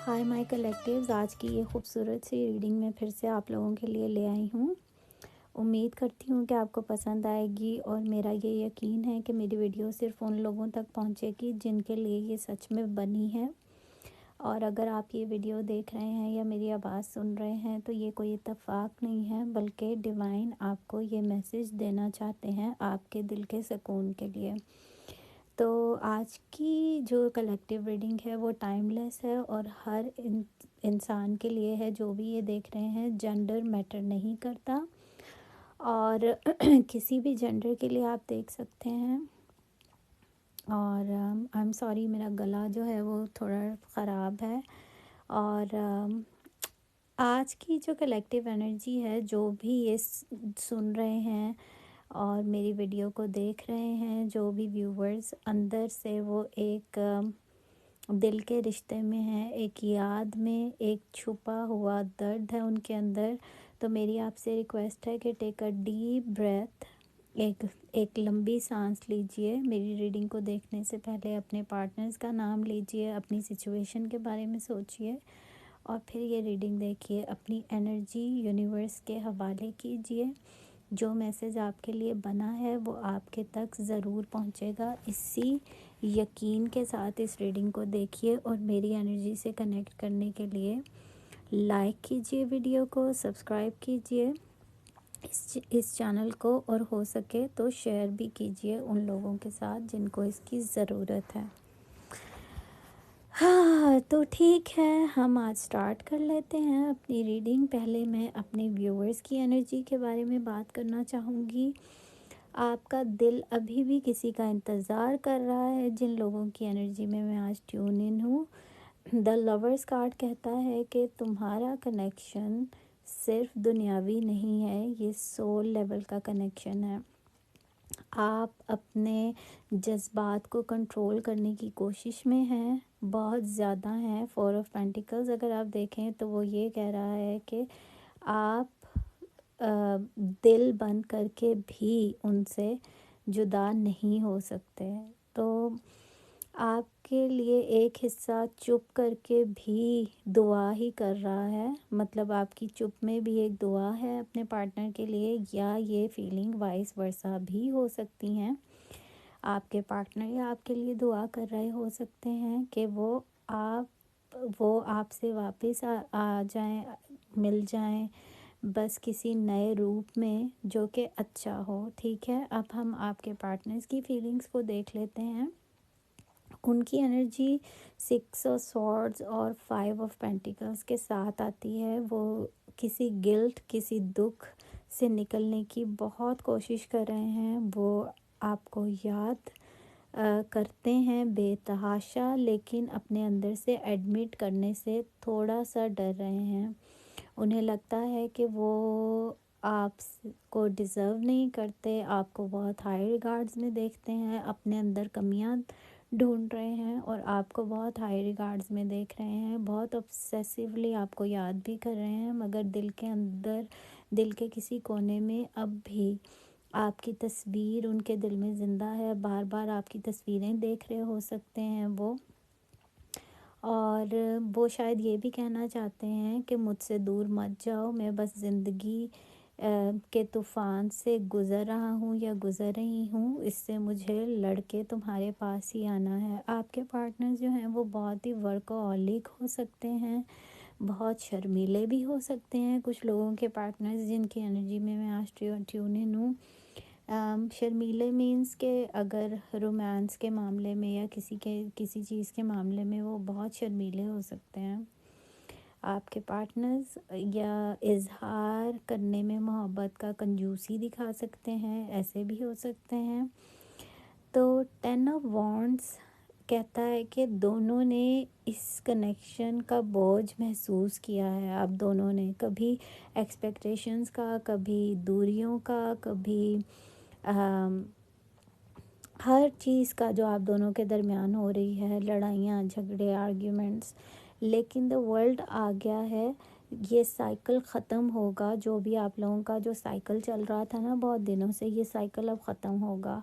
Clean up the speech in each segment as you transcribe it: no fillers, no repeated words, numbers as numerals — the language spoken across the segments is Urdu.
ہائی مائی کلیکٹیوز، آج کی یہ خوبصورت سی ریڈنگ میں پھر سے آپ لوگوں کے لیے لے آئی ہوں۔ امید کرتی ہوں کہ آپ کو پسند آئے گی، اور میرا یہ یقین ہے کہ میری ویڈیو صرف ان لوگوں تک پہنچے گی جن کے لیے یہ سچ میں بنی ہے۔ اور اگر آپ یہ ویڈیو دیکھ رہے ہیں یا میری آواز سن رہے ہیں تو یہ کوئی اتفاق نہیں ہے، بلکہ ڈیوائن آپ کو یہ میسج دینا چاہتے ہیں آپ کے دل کے سکون کے لیے۔ تو آج کی جو کلیکٹیو ریڈنگ ہے وہ ٹائم لیس ہے، اور ہر انسان کے لیے ہے جو بھی یہ دیکھ رہے ہیں۔ جینڈر میٹر نہیں کرتا، اور کسی بھی جینڈر کے لیے آپ دیکھ سکتے ہیں۔ اور آئی ایم سوری، میرا گلا جو ہے وہ تھوڑا خراب ہے۔ اور آج کی جو کلیکٹیو انرجی ہے، جو بھی یہ سن رہے ہیں اور میری ویڈیو کو دیکھ رہے ہیں، جو بھی ویورز، اندر سے وہ ایک دل کے رشتے میں ہیں، ایک یاد میں، ایک چھپا ہوا درد ہے ان کے اندر۔ تو میری آپ سے ریکویسٹ ہے کہ ٹیک اے ڈیپ بریتھ، ایک لمبی سانس لیجئے۔ میری ریڈنگ کو دیکھنے سے پہلے اپنے پارٹنرز کا نام لیجئے، اپنی سچویشن کے بارے میں سوچئے، اور پھر یہ ریڈنگ دیکھیے۔ اپنی انرجی یونیورس کے حوالے کیجئے۔ جو میسج آپ کے لیے بنا ہے وہ آپ کے تک ضرور پہنچے گا۔ اسی یقین کے ساتھ اس ریڈنگ کو دیکھیے، اور میری انرجی سے کنیکٹ کرنے کے لیے لائک کیجئے ویڈیو کو، سبسکرائب کیجئے اس چینل کو، اور ہو سکے تو شیئر بھی کیجئے ان لوگوں کے ساتھ جن کو اس کی ضرورت ہے۔ ہاں تو ٹھیک ہے، ہم آج سٹارٹ کر لیتے ہیں اپنی ریڈنگ۔ پہلے میں اپنے ویورز کی انرجی کے بارے میں بات کرنا چاہوں گی۔ آپ کا دل ابھی بھی کسی کا انتظار کر رہا ہے، جن لوگوں کی انرجی میں آج ٹیون ان ہوں۔ دی لورز کارڈ کہتا ہے کہ تمہارا کنیکشن صرف دنیاوی نہیں ہے، یہ سول لیول کا کنیکشن ہے۔ آپ اپنے جذبات کو کنٹرول کرنے کی کوشش میں ہیں، بہت زیادہ ہیں۔ فور آف پینٹیکلز اگر آپ دیکھیں تو وہ یہ کہہ رہا ہے کہ آپ دل بند کر کے بھی ان سے جدا نہیں ہو سکتے۔ تو آپ کے لیے ایک حصہ چپ کر کے بھی دعا ہی کر رہا ہے، مطلب آپ کی چپ میں بھی ایک دعا ہے اپنے پارٹنر کے لیے، یا یہ فیلنگ وائس ورسا بھی ہو سکتی ہیں۔ آپ کے پارٹنر یا آپ کے لیے دعا کر رہے ہو سکتے ہیں کہ وہ آپ سے واپس آ جائیں، مل جائیں، بس کسی نئے روپ میں جو کہ اچھا ہو۔ ٹھیک ہے، اب ہم آپ کے پارٹنرز کی فیلنگز کو دیکھ لیتے ہیں۔ ان کی انرجی 6 آف سورڈز اور 5 آف پینٹیکلز کے ساتھ آتی ہے۔ وہ کسی گلٹ، کسی دکھ سے نکلنے کی بہت کوشش کر رہے ہیں۔ وہ آپ کو یاد کرتے ہیں بے تحاشا، لیکن اپنے اندر سے ایڈمٹ کرنے سے تھوڑا سا ڈر رہے ہیں۔ انہیں لگتا ہے کہ وہ آپ کو ڈیزرو نہیں کرتے، آپ کو بہت ہائی ریگارڈز میں دیکھتے ہیں، اپنے اندر کمیاں ڈھونڈ رہے ہیں، اور آپ کو بہت ہائی ریگارڈز میں دیکھ رہے ہیں، بہت obsessively آپ کو یاد بھی کر رہے ہیں، مگر دل کے اندر، دل کے کسی کونے میں اب بھی آپ کی تصویر ان کے دل میں زندہ ہے۔ بار بار آپ کی تصویریں دیکھ رہے ہو سکتے ہیں وہ، اور وہ شاید یہ بھی کہنا چاہتے ہیں کہ مجھ سے دور مت جاؤ، میں بس زندگی کے طوفان سے گزر رہا ہوں یا گزر رہی ہوں، اس سے مجھے لڑ کے تمہارے پاس ہی آنا ہے۔ آپ کے پارٹنر جو ہیں وہ بہت ہی ورکہولک ہو سکتے ہیں، بہت شرمیلے بھی ہو سکتے ہیں۔ کچھ لوگوں کے پارٹنرز جن کی انرجی میں آج ٹیون ان ہوں، شرمیلے مینس کہ اگر رومانس کے معاملے میں یا کسی چیز کے معاملے میں وہ بہت شرمیلے ہو سکتے ہیں۔ آپ کے پارٹنرز یا اظہار کرنے میں محبت کا کنجوسی دکھا سکتے ہیں، ایسے بھی ہو سکتے ہیں۔ تو 10 آف وانڈز کہتا ہے کہ دونوں نے اس کنیکشن کا بوجھ محسوس کیا ہے۔ اب دونوں نے کبھی ایکسپیکٹیشنز کا، کبھی دوریوں کا، کبھی ہر چیز کا جو آپ دونوں کے درمیان ہو رہی ہے، لڑائیاں، جھگڑے، آرگیومنٹس، لیکن دا ورلڈ آ گیا ہے۔ یہ سائیکل ختم ہوگا، جو بھی آپ لوگوں کا جو سائیکل چل رہا تھا نا بہت دنوں سے، یہ سائیکل اب ختم ہوگا،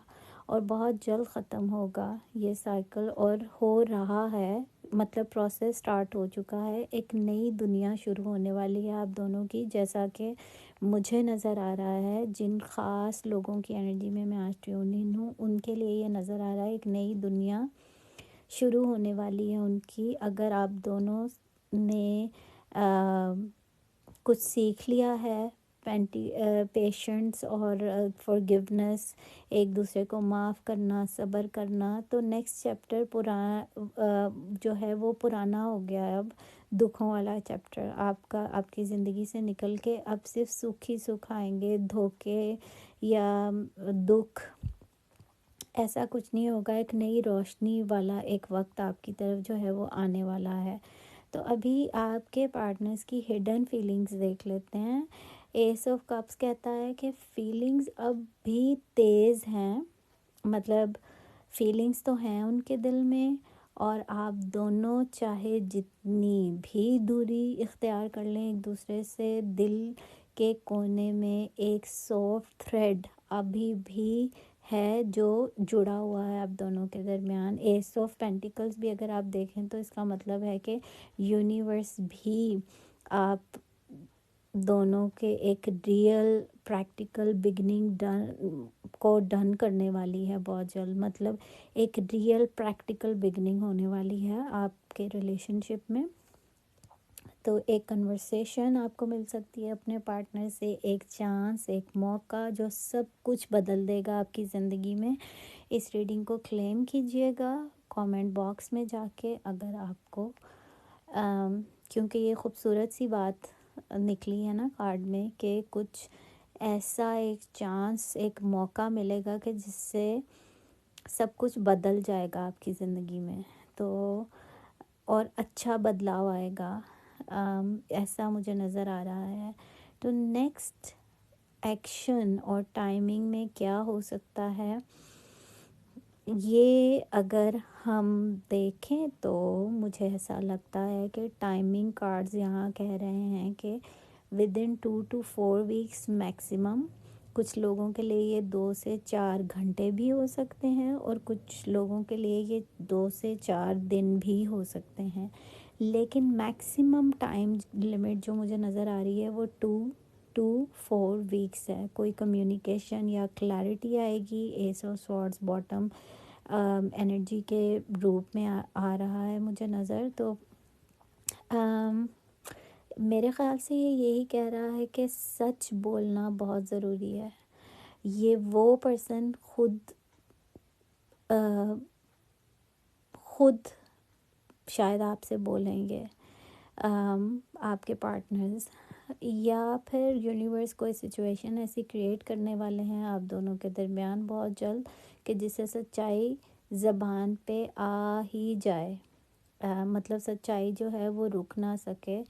اور بہت جلد ختم ہوگا یہ سائیکل، اور ہو رہا ہے، مطلب پروسیس سٹارٹ ہو چکا ہے، ایک نئی دنیا شروع ہونے والی ہے آپ دونوں کی، جیسا کہ مجھے نظر آ رہا ہے۔ جن خاص لوگوں کی انرجی میں آج ٹیون ان ہوں، ان کے لیے یہ نظر آ رہا ہے ایک نئی دنیا شروع ہونے والی ہے ان کی۔ اگر آپ دونوں نے کچھ سیکھ لیا ہے، پیشنس اور فورگیونیس، ایک دوسرے کو معاف کرنا، صبر کرنا، تو نیکسٹ چیپٹر جو ہے وہ پرانا ہو گیا ہے۔ اب دکھوں والا چیپٹر آپ کی زندگی سے نکل کے اب صرف سکھ ہی سکھ آئیں گے، دھوکے یا دکھ ایسا کچھ نہیں ہوگا۔ ایک نئی روشنی والا ایک وقت آپ کی طرف جو ہے وہ آنے والا ہے۔ تو ابھی آپ کے پارٹنرز کی ہڈن فیلنگز دیکھ لیتے ہیں۔ ایس آف کپس کہتا ہے کہ فیلنگز اب بھی تیز ہیں، مطلب فیلنگز تو ہیں ان کے دل میں، اور آپ دونوں چاہے جتنی بھی دوری اختیار کر لیں ایک دوسرے سے، دل کے کونے میں ایک سافٹ تھریڈ ابھی بھی ہے جو جڑا ہوا ہے آپ دونوں کے درمیان۔ ایس آف پینٹیکلز بھی اگر آپ دیکھیں تو اس کا مطلب ہے کہ یونیورس بھی آپ دونوں کے ایک ریئل پریکٹیکل بگننگ کو ڈن کرنے والی ہے بہت جلد، مطلب ایک ریئل پریکٹیکل بگننگ ہونے والی ہے آپ کے ریلیشن شپ میں۔ تو ایک کنورسیشن آپ کو مل سکتی ہے اپنے پارٹنر سے، ایک چانس، ایک موقع جو سب کچھ بدل دے گا آپ کی زندگی میں۔ اس ریڈنگ کو کلیم کیجئے گا کامنٹ باکس میں جا کے، اگر آپ کو کیونکہ یہ خوبصورت سی بات نکلی ہے نا کارڈ میں کہ کچھ ایسا ایک چانس، ایک موقع ملے گا کہ جس سے سب کچھ بدل جائے گا آپ کی زندگی میں، تو اور اچھا بدلاؤ آئے گا، ایسا مجھے نظر آ رہا ہے۔ تو نیکسٹ ایکشن اور ٹائمنگ میں کیا ہو سکتا ہے، یہ اگر ہم دیکھیں تو مجھے ایسا لگتا ہے کہ ٹائمنگ کارڈز یہاں کہہ رہے ہیں کہ ودن 2 to 4 weeks میکسیمم۔ کچھ لوگوں کے لیے یہ 2 سے 4 گھنٹے بھی ہو سکتے ہیں، اور کچھ لوگوں کے لیے یہ 2 سے 4 دن بھی ہو سکتے ہیں، لیکن میکسیمم ٹائم لمٹ جو مجھے نظر آ رہی ہے وہ 2 to 4 weeks ہے۔ کوئی کمیونیکیشن یا کلیئرٹی آئے گی، ایس آف سورڈز باٹم انرجی کے روپ میں آ رہا ہے مجھے نظر۔ تو میرے خیال سے یہ یہی کہہ رہا ہے کہ سچ بولنا بہت ضروری ہے۔ یہ وہ پرسن خود شاید آپ سے بولیں گے، آپ کے پارٹنرز، یا پھر یونیورس کوئی سچویشن ایسی کریٹ کرنے والے ہیں آپ دونوں کے درمیان بہت جلد کہ جس سے سچائی زبان پہ آ ہی جائے، مطلب سچائی جو ہے وہ رک نہ سکے۔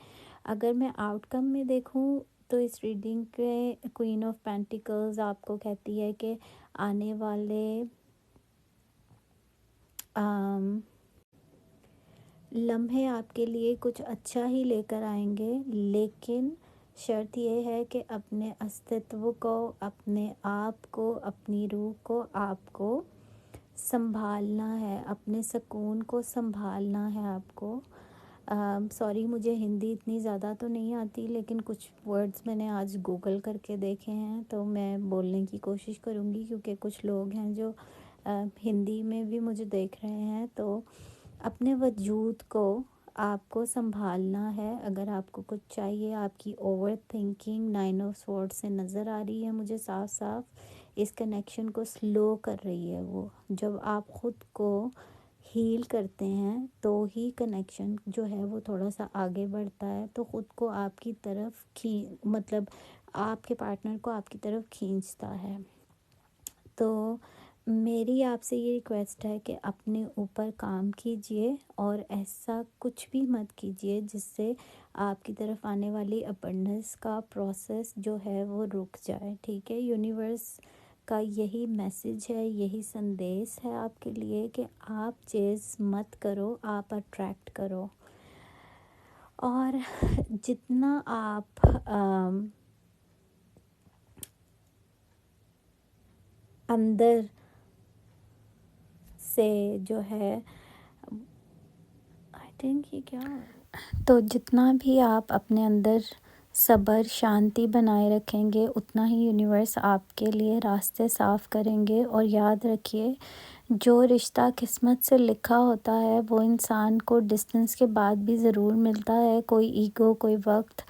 اگر میں آؤٹ کم میں دیکھوں تو اس ریڈنگ کے کوئین آف پینٹیکلز آپ کو کہتی ہے کہ آنے والے لمحے آپ کے لیے کچھ اچھا ہی لے کر آئیں گے، لیکن شرط یہ ہے کہ اپنے استتو کو، اپنے آپ کو، اپنی روح کو آپ کو سنبھالنا ہے، اپنے سکون کو سنبھالنا ہے آپ کو۔ سوری مجھے ہندی اتنی زیادہ تو نہیں آتی، لیکن کچھ ورڈز میں نے آج گوگل کر کے دیکھے ہیں تو میں بولنے کی کوشش کروں گی، کیونکہ کچھ لوگ ہیں جو ہندی میں بھی مجھے دیکھ رہے ہیں۔ تو اپنے وجود کو آپ کو سنبھالنا ہے۔ اگر آپ کو کچھ چاہیے، آپ کی اوور تھنکنگ 9 آف سورڈ سے نظر آ رہی ہے مجھے صاف صاف، اس کنیکشن کو سلو کر رہی ہے وہ۔ جب آپ خود کو ہیل کرتے ہیں تو ہی کنیکشن جو ہے وہ تھوڑا سا آگے بڑھتا ہے، تو خود کو آپ کی طرف مطلب آپ کے پارٹنر کو آپ کی طرف کھینچتا ہے۔ تو میری آپ سے یہ ریکویسٹ ہے کہ اپنے اوپر کام کیجئے اور ایسا کچھ بھی مت کیجئے جس سے آپ کی طرف آنے والی ابنڈنس کا پروسیس جو ہے وہ رک جائے، ٹھیک ہے؟ یونیورس کا یہی میسج ہے، یہی سندیش ہے آپ کے لیے کہ آپ چیز مت کرو، آپ اٹریکٹ کرو، اور جتنا آپ اندر سے جو ہے آئی تھنک یہ کیا تو جتنا بھی آپ اپنے اندر صبر شانتی بنائے رکھیں گے اتنا ہی یونیورس آپ کے لیے راستے صاف کریں گے. اور یاد رکھیے جو رشتہ قسمت سے لکھا ہوتا ہے وہ انسان کو ڈسٹنس کے بعد بھی ضرور ملتا ہے. کوئی ایگو کوئی وقت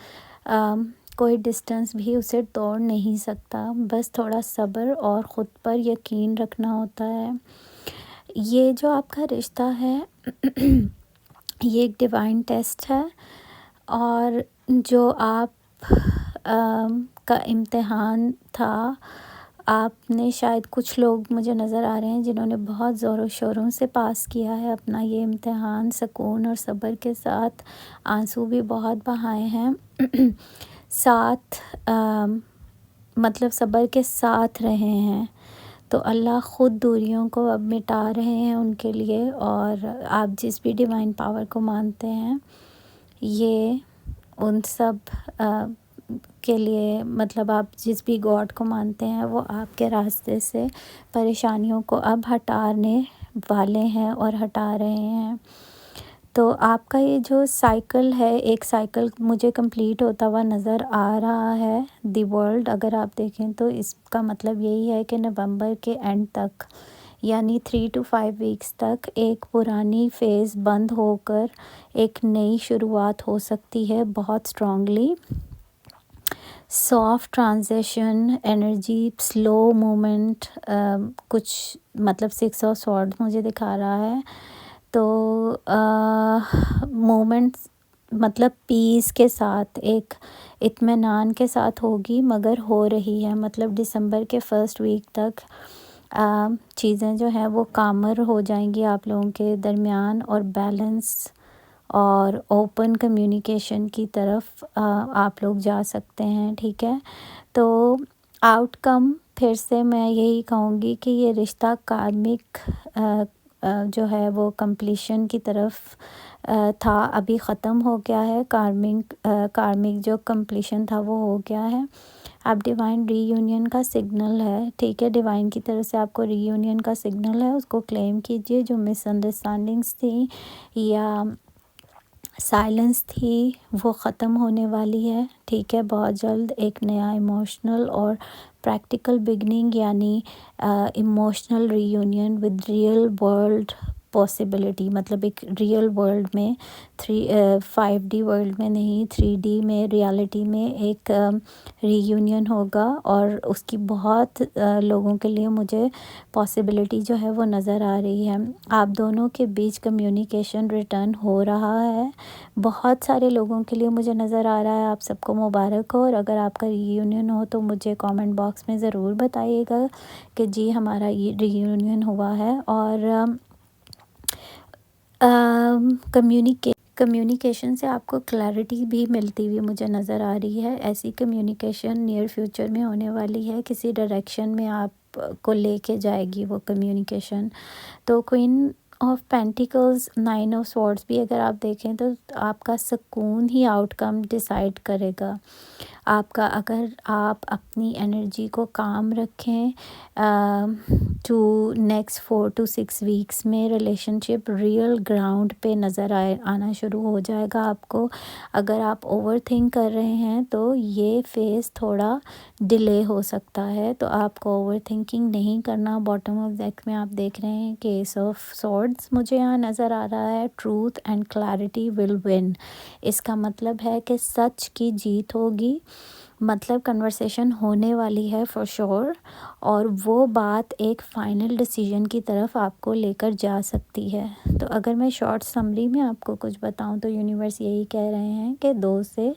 کوئی ڈسٹنس بھی اسے توڑ نہیں سکتا. بس تھوڑا صبر اور خود پر یقین رکھنا ہوتا ہے. یہ جو آپ کا رشتہ ہے یہ ایک ڈیوائن ٹیسٹ ہے اور جو آپ کا امتحان تھا. آپ نے شاید کچھ لوگ مجھے نظر آ رہے ہیں جنہوں نے بہت زور و شوروں سے پاس کیا ہے اپنا یہ امتحان سکون اور صبر کے ساتھ. آنسو بھی بہت بہائے ہیں ساتھ مطلب صبر کے ساتھ رہے ہیں. تو اللہ خود دوریوں کو اب مٹا رہے ہیں ان کے لیے. اور آپ جس بھی ڈیوائن پاور کو مانتے ہیں یہ ان سب کے لیے مطلب آپ جس بھی گاڈ کو مانتے ہیں وہ آپ کے راستے سے پریشانیوں کو اب ہٹانے والے ہیں اور ہٹا رہے ہیں. تو آپ کا یہ جو سائیکل ہے ایک سائیکل مجھے کمپلیٹ ہوتا ہوا نظر آ رہا ہے. دی ورلڈ اگر آپ دیکھیں تو اس کا مطلب یہی ہے کہ نومبر کے اینڈ تک یعنی 3 to 5 ویکس تک ایک پرانی فیز بند ہو کر ایک نئی شروعات ہو سکتی ہے بہت اسٹرانگلی. سافٹ ٹرانزیشن انرجی سلو مومنٹ کچھ مطلب 6 آف سورڈ مجھے دکھا رہا ہے. تو مومنٹس مطلب پیس کے ساتھ ایک اطمینان کے ساتھ ہوگی مگر ہو رہی ہے. مطلب دسمبر کے فرسٹ ویک تک چیزیں جو ہیں وہ کامر ہو جائیں گی آپ لوگوں کے درمیان اور بیلنس اور اوپن کمیونیکیشن کی طرف آپ لوگ جا سکتے ہیں. ٹھیک ہے. تو آؤٹ کم پھر سے میں یہی کہوں گی کہ یہ رشتہ کارمک جو ہے وہ کمپلیشن کی طرف تھا ابھی ختم ہو گیا ہے. کارمک جو کمپلیشن تھا وہ ہو گیا ہے. اب ڈیوائن ری یونین کا سگنل ہے. ٹھیک ہے. ڈیوائن کی طرف سے آپ کو ری یونین کا سگنل ہے اس کو کلیم کیجئے. جو مس انڈرسٹینڈنگس تھیں یا سائلنس تھی وہ ختم ہونے والی ہے. ٹھیک ہے. بہت جلد ایک نیا ایموشنل اور پریکٹیکل بگننگ یعنی emotional reunion with real world possibility مطلب ایک ریئل ورلڈ میں 5D ورلڈ میں نہیں 3D میں ریالٹی میں ایک ری یونین ہوگا. اور اس کی بہت لوگوں کے لیے مجھے پاسبلٹی جو ہے وہ نظر آ رہی ہے. آپ دونوں کے بیچ کمیونیکیشن ریٹرن ہو رہا ہے بہت سارے لوگوں کے لیے مجھے نظر آ رہا ہے. آپ سب کو مبارک ہو. اور اگر آپ کا ری یونین ہو تو مجھے کامنٹ باکس میں ضرور بتائیے گا کہ جی ہمارا یہ ری یونین ہوا ہے. اور کمیونیکیشن سے آپ کو کلیئرٹی بھی ملتی ہوئی مجھے نظر آ رہی ہے. ایسی کمیونیکیشن نیئر فیوچر میں ہونے والی ہے. کسی ڈائریکشن میں آپ کو لے کے جائے گی وہ کمیونیکیشن. تو کوئن آف پینٹیکلز 9 آف سورڈز بھی اگر آپ دیکھیں تو آپ کا سکون ہی آؤٹ کم ڈیسائیڈ کرے گا آپ کا. اگر آپ اپنی انرجی کو کام رکھیں ٹو نیکسٹ 4 to 6 ویکس میں ریلیشن شپ ریئل گراؤنڈ پہ نظر آنا شروع ہو جائے گا آپ کو. اگر آپ اوور تھنک کر رہے ہیں تو یہ فیز تھوڑا ڈیلے ہو سکتا ہے. تو آپ کو اوور تھنکنگ نہیں کرنا. باٹم آف دیک میں آپ دیکھ رہے ہیں کہ ایس آف سورڈز مجھے یہاں نظر آ رہا ہے. Truth and clarity will win. اس کا مطلب ہے کہ سچ کی جیت ہوگی. مطلب کنورسیشن ہونے والی ہے فور شور اور وہ بات ایک فائنل ڈیسیژن کی طرف آپ کو لے کر جا سکتی ہے. تو اگر میں شارٹ سمری میں آپ کو کچھ بتاؤں تو یونیورس یہی کہہ رہے ہیں کہ 2 سے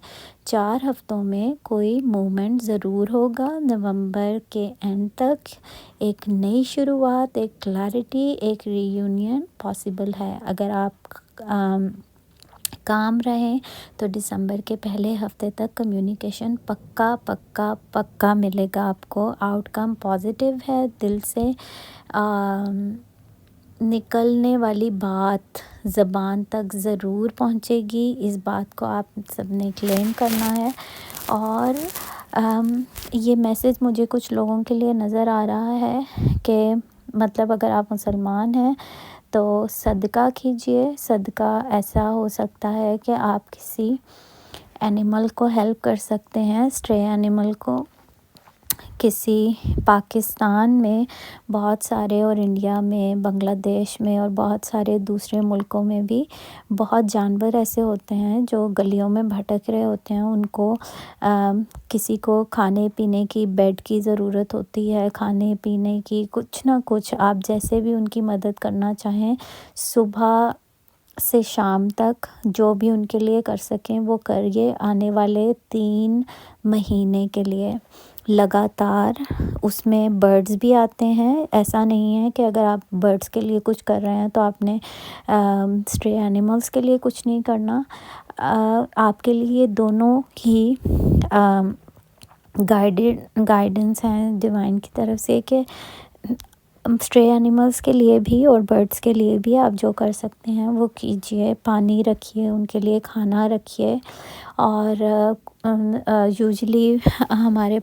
4 ہفتوں میں کوئی مومنٹ ضرور ہوگا. نومبر کے اینڈ تک ایک نئی شروعات ایک کلیئرٹی ایک ری یونین پاسبل ہے. اگر آپ کام رہیں تو دسمبر کے پہلے ہفتے تک کمیونیکیشن پکا ملے گا آپ کو. آؤٹ کم پازیٹیو ہے. دل سے نکلنے والی بات زبان تک ضرور پہنچے گی. اس بات کو آپ سب نے کلیم کرنا ہے. اور یہ میسج مجھے کچھ لوگوں کے لیے نظر آ رہا ہے کہ مطلب اگر آپ مسلمان ہیں تو صدقہ کیجئے. صدقہ ایسا ہو سکتا ہے کہ آپ کسی اینیمل کو ہیلپ کر سکتے ہیں، اسٹرے اینیمل کو. کسی پاکستان میں بہت سارے، اور انڈیا میں، بنگلہ دیش میں، اور بہت سارے دوسرے ملکوں میں بھی بہت جانور ایسے ہوتے ہیں جو گلیوں میں بھٹک رہے ہوتے ہیں. ان کو کسی کو کھانے پینے کی، بیڈ کی ضرورت ہوتی ہے، کھانے پینے کی، کچھ نہ کچھ آپ جیسے بھی ان کی مدد کرنا چاہیں، صبح سے شام تک جو بھی ان کے لیے کر سکیں وہ کریے. آنے والے 3 مہینے کے لیے لگاتار. اس میں برڈز بھی آتے ہیں. ایسا نہیں ہے کہ اگر آپ برڈز کے لیے کچھ کر رہے ہیں تو آپ نے اسٹرے اینیملز کے لیے کچھ نہیں کرنا. آپ کے لیے دونوں ہی گائیڈنس ہیں ڈیوائن کی طرف سے کہ اسٹرے اینیملز کے لیے بھی اور برڈز کے لیے بھی آپ جو کر سکتے ہیں وہ کیجئے. پانی رکھیے، ان کے لیے کھانا رکھیے. اور یوزلی ہمارے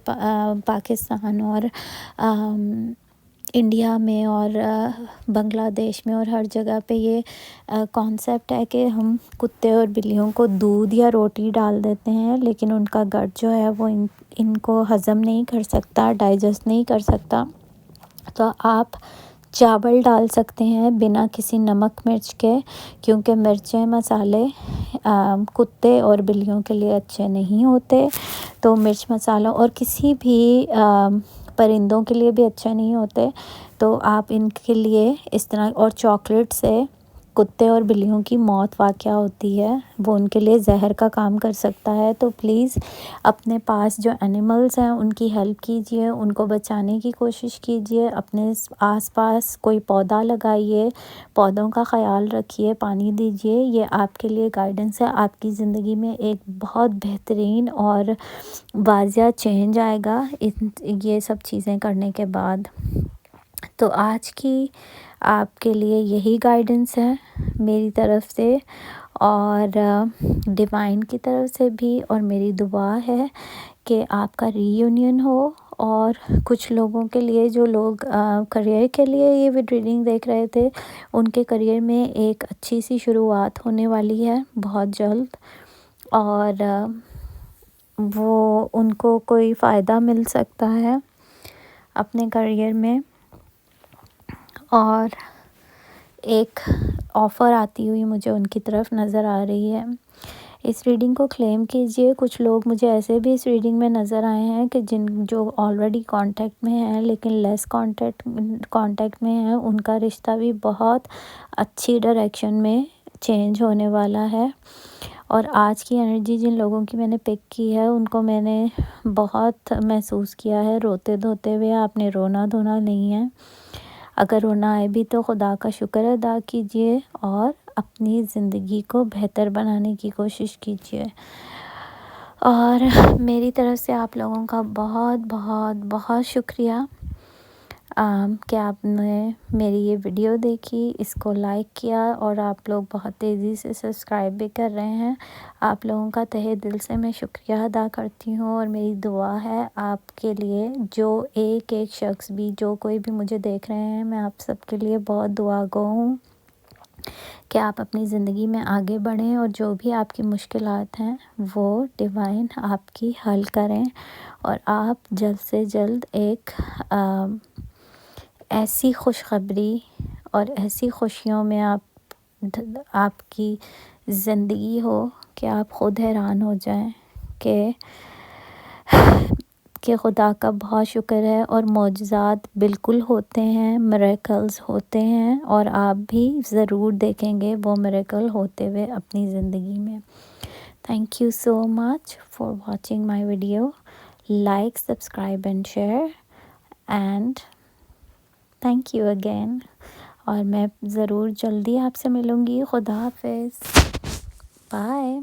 پاکستان اور انڈیا میں اور بنگلہ دیش میں اور ہر جگہ پہ یہ کانسیپٹ ہے کہ ہم کتے اور بلیوں کو دودھ یا روٹی ڈال دیتے ہیں، لیکن ان کا گٹ جو ہے وہ ان کو ہضم نہیں کر سکتا، ڈائجسٹ نہیں کر سکتا. تو آپ چاول ڈال سکتے ہیں بنا کسی نمک مرچ کے، کیونکہ مرچیں مسالے کتے اور بلیوں کے لیے اچھے نہیں ہوتے. تو مرچ مسالوں اور کسی بھی پرندوں کے لیے بھی اچھے نہیں ہوتے. تو آپ ان کے لیے اس طرح، اور چاکلیٹ سے کتے اور بلیوں کی موت واقع ہوتی ہے، وہ ان کے لیے زہر کا کام کر سکتا ہے. تو پلیز اپنے پاس جو اینیملز ہیں ان کی ہیلپ کیجئے، ان کو بچانے کی کوشش کیجئے. اپنے آس پاس کوئی پودا لگائیے، پودوں کا خیال رکھیے، پانی دیجئے. یہ آپ کے لیے گائیڈنس ہے. آپ کی زندگی میں ایک بہت بہترین اور واضح چینج آئے گا یہ سب چیزیں کرنے کے بعد. تو آج کی آپ کے لیے یہی گائیڈنس ہے میری طرف سے اور ڈیوائن کی طرف سے بھی. اور میری دعا ہے کہ آپ کا ری یونین ہو. اور کچھ لوگوں کے لیے، جو لوگ کریئر کے لیے یہ ریڈنگ دیکھ رہے تھے، ان کے کریئر میں ایک اچھی سی شروعات ہونے والی ہے بہت جلد، اور وہ ان کو کوئی فائدہ مل سکتا ہے اپنے کریئر میں. اور ایک آفر آتی ہوئی مجھے ان کی طرف نظر آ رہی ہے. اس ریڈنگ کو کلیم کیجئے. کچھ لوگ مجھے ایسے بھی اس ریڈنگ میں نظر آئے ہیں کہ جو آلریڈی کانٹیکٹ میں ہیں لیکن لیس کانٹیکٹ میں ہیں، ان کا رشتہ بھی بہت اچھی ڈائریکشن میں چینج ہونے والا ہے. اور آج کی انرجی جن لوگوں کی میں نے پک کی ہے ان کو میں نے بہت محسوس کیا ہے روتے دھوتے ہوئے. آپ نے رونا دھونا نہیں ہے. اگر رونا آئے بھی تو خدا کا شکر ادا کیجئے اور اپنی زندگی کو بہتر بنانے کی کوشش کیجئے. اور میری طرف سے آپ لوگوں کا بہت بہت بہت شکریہ کہ آپ نے میری یہ ویڈیو دیکھی، اس کو لائک کیا، اور آپ لوگ بہت تیزی سے سبسکرائب بھی کر رہے ہیں. آپ لوگوں کا تہہ دل سے میں شکریہ ادا کرتی ہوں. اور میری دعا ہے آپ کے لیے، جو ایک شخص بھی، جو کوئی بھی مجھے دیکھ رہے ہیں، میں آپ سب کے لیے بہت دعا گو ہوں کہ آپ اپنی زندگی میں آگے بڑھیں اور جو بھی آپ کی مشکلات ہیں وہ ڈیوائن آپ کی حل کریں، اور آپ جلد سے جلد ایک ایسی خوشخبری اور ایسی خوشیوں میں آپ کی زندگی ہو کہ آپ خود حیران ہو جائیں کہ خدا کا بہت شکر ہے. اور معجزات بالکل ہوتے ہیں، میریکلز ہوتے ہیں، اور آپ بھی ضرور دیکھیں گے وہ میریکل ہوتے ہوئے اپنی زندگی میں. Thank you so much for watching my video. Like, subscribe and share, and thank you again. اور میں ضرور جلدی آپ سے ملوں گی. خدا حافظ. بائے.